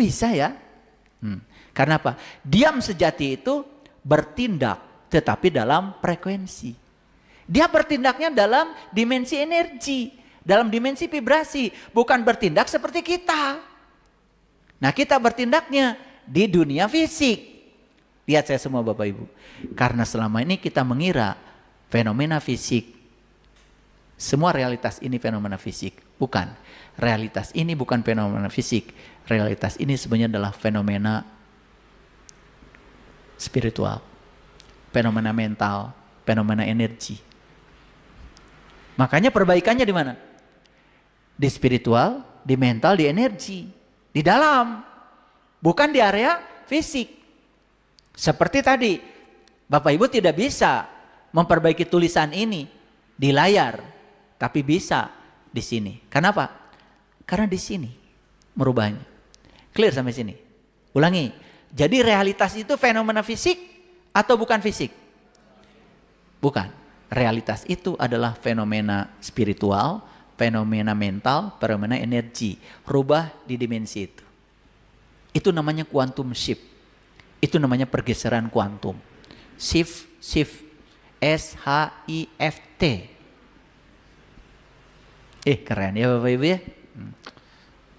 Bisa ya. Karena apa? Diam sejati itu bertindak tetapi dalam frekuensi. Dia bertindaknya dalam dimensi energi, dalam dimensi vibrasi, bukan bertindak seperti kita. Nah, kita bertindaknya di dunia fisik. Lihat saya semua Bapak Ibu. Karena selama ini kita mengira fenomena fisik, semua realitas ini fenomena fisik. Bukan. Realitas ini bukan fenomena fisik. Realitas ini sebenarnya adalah fenomena spiritual, fenomena mental, fenomena energi. Makanya perbaikannya di mana? Di spiritual, di mental, di energi, di dalam, bukan di area fisik. Seperti tadi, Bapak Ibu tidak bisa memperbaiki tulisan ini di layar, tapi bisa di sini. Kenapa? Karena di sini merubahnya. Clear sampai sini? Ulangi. Jadi realitas itu fenomena fisik atau bukan fisik? Bukan. Realitas itu adalah fenomena spiritual, fenomena mental, fenomena energi. Rubah di dimensi itu. Itu namanya quantum shift. Itu namanya pergeseran kuantum. Shift. S-H-I-F-T. Keren ya Bapak Ibu ya.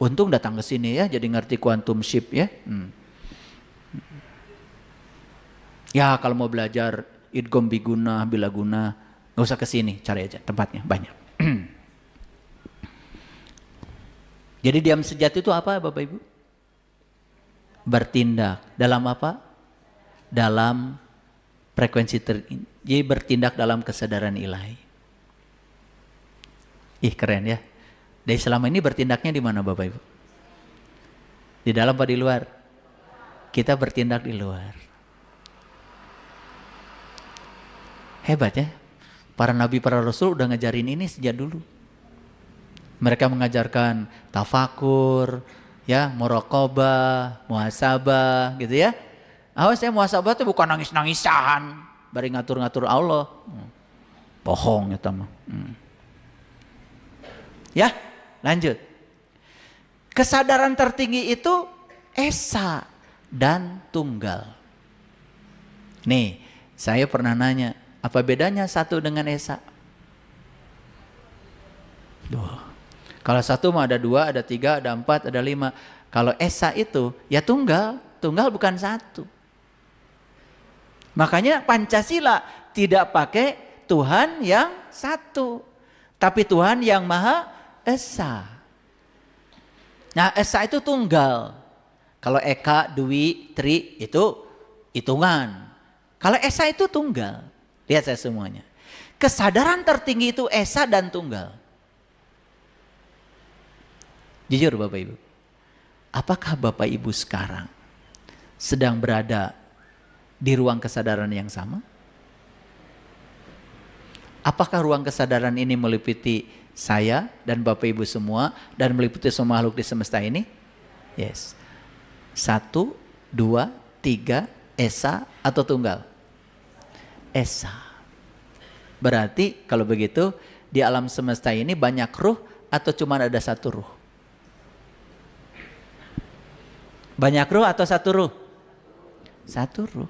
Untung datang ke sini ya, jadi ngerti quantum shift ya. Ya kalau mau belajar idgham biguna, bilaguna, nggak usah ke sini, cari aja tempatnya banyak. Jadi diam sejati itu apa Bapak Ibu? Bertindak dalam apa? Dalam frekuensi jadi bertindak dalam kesadaran ilahi. Keren ya. Dari selama ini bertindaknya di mana Bapak Ibu? Di dalam apa di luar? Kita bertindak di luar. Hebat ya. Para nabi, para rasul udah ngajarin ini sejak dulu. Mereka mengajarkan tafakur, ya, muraqabah, muhasabah, gitu ya. Awas ya, muhasabah itu bukan nangis-nangisan, bari ngatur-ngatur Allah. Bohong ya teman. Ya, lanjut. Kesadaran tertinggi itu esa dan tunggal. Nih, saya pernah nanya, apa bedanya satu dengan esa? Kalau satu mah ada dua, ada tiga, ada empat, ada lima. Kalau esa itu ya tunggal, tunggal bukan satu. Makanya Pancasila tidak pakai Tuhan yang satu, tapi Tuhan yang Maha Esa. Nah, esa itu tunggal. Kalau eka, dwi, tri itu hitungan. Kalau esa itu tunggal. Lihat saya semuanya. Kesadaran tertinggi itu esa dan tunggal. Jujur Bapak Ibu. Apakah Bapak Ibu sekarang sedang berada di ruang kesadaran yang sama? Apakah ruang kesadaran ini meliputi saya dan Bapak Ibu semua dan meliputi semua makhluk di semesta ini? Yes. 1, 2, 3, esa atau tunggal? Esa. Berarti kalau begitu di alam semesta ini banyak ruh atau cuma ada satu ruh? Banyak ruh atau satu ruh? Satu ruh.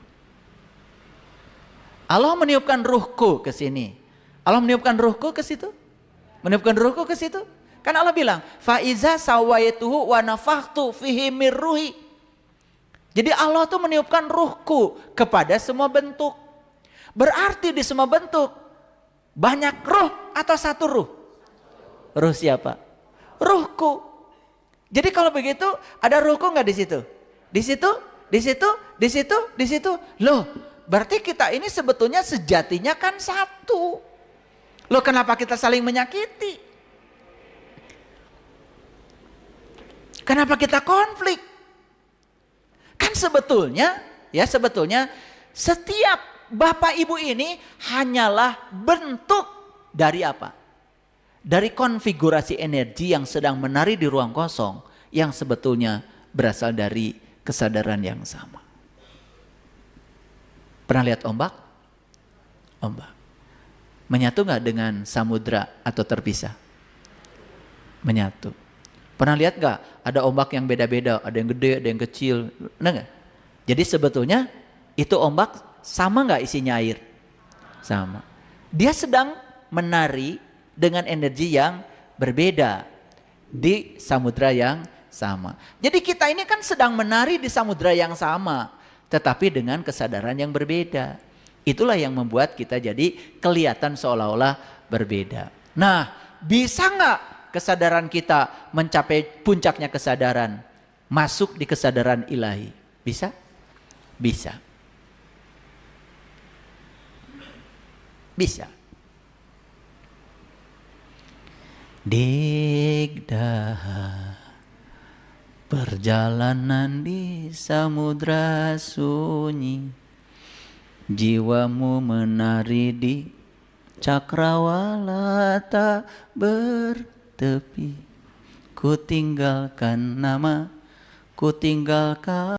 Allah meniupkan ruhku ke sini. Allah meniupkan ruhku ke situ? Meniupkan ruhku ke situ? Kan Allah bilang, faiza sawaituhu wa nafakhtu fihi mir ruhi. Jadi Allah tuh meniupkan ruhku kepada semua bentuk. Berarti di semua bentuk banyak ruh atau satu ruh? Ruh siapa? Ruhku. Jadi kalau begitu ada ruhku nggak di situ? Di situ, di situ, di situ, di situ. Loh, berarti kita ini sebetulnya sejatinya kan satu. Loh, kenapa kita saling menyakiti? Kenapa kita konflik? Kan sebetulnya, ya sebetulnya setiap Bapak Ibu ini hanyalah bentuk dari apa? Dari konfigurasi energi yang sedang menari di ruang kosong yang sebetulnya berasal dari kesadaran yang sama. Pernah lihat ombak? Ombak. Menyatu nggak dengan samudra atau terpisah? Menyatu. Pernah lihat nggak? Ada ombak yang beda-beda, ada yang gede, ada yang kecil. Benar nggak? Jadi sebetulnya itu ombak sama nggak isinya air? Sama. Dia sedang menari dengan energi yang berbeda di samudra yang sama. Jadi kita ini kan sedang menari di samudra yang sama, tetapi dengan kesadaran yang berbeda. Itulah yang membuat kita jadi kelihatan seolah-olah berbeda. Nah, bisa nggak kesadaran kita mencapai puncaknya kesadaran, masuk di kesadaran ilahi? Bisa? Bisa. Bisa. Digdaha, perjalanan di samudra sunyi, jiwamu menari di cakrawala tak bertepi. Ku tinggalkan nama, ku tinggalkan